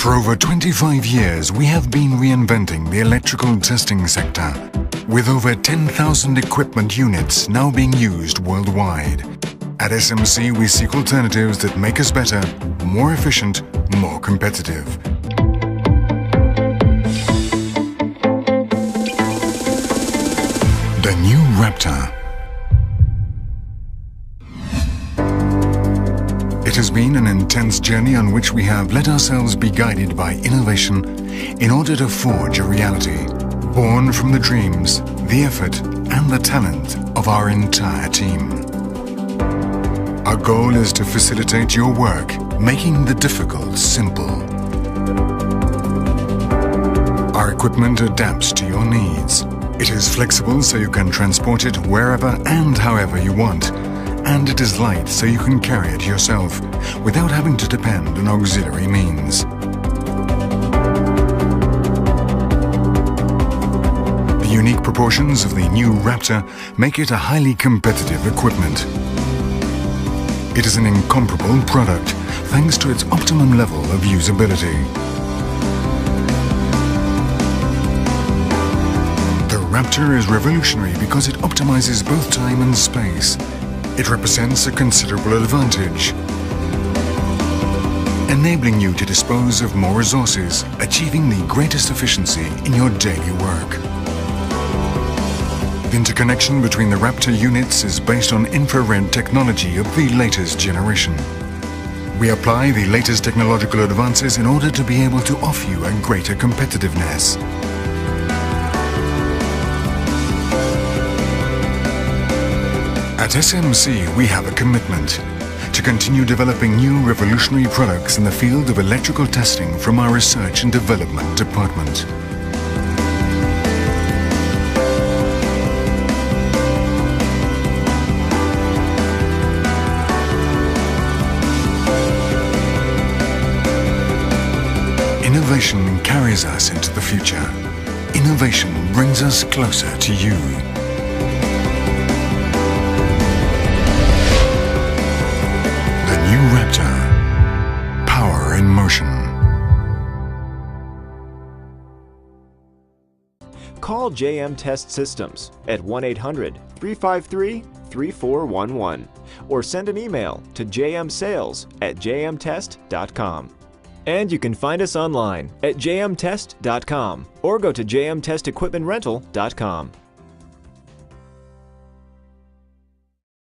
For over 25 years, we have been reinventing the electrical testing sector, with over 10,000 equipment units now being used worldwide. At SMC, we seek alternatives that make us better, more efficient, more competitive. The new Raptor. It has been an intense journey on which we have let ourselves be guided by innovation in order to forge a reality, born from the dreams, the effort and the talent of our entire team. Our goal is to facilitate your work, making the difficult simple. Our equipment adapts to your needs. It is flexible so you can transport it wherever and however you want. And it is light so you can carry it yourself without having to depend on auxiliary means. The unique proportions of the new Raptor make it a highly competitive equipment. It is an incomparable product thanks to its optimum level of usability. The Raptor is revolutionary because it optimizes both time and space. It represents a considerable advantage, enabling you to dispose of more resources, achieving the greatest efficiency in your daily work. The interconnection between the Raptor units is based on infrared technology of the latest generation. We apply the latest technological advances in order to be able to offer you a greater competitiveness. At SMC, we have a commitment to continue developing new revolutionary products in the field of electrical testing from our Research and Development Department. Innovation carries us into the future. Innovation brings us closer to you. New Raptor. Power in motion. Call JM Test Systems at 1-800-353-3411 or send an email to jmsales@jmtest.com. And you can find us online at jmtest.com or go to jmtestequipmentrental.com.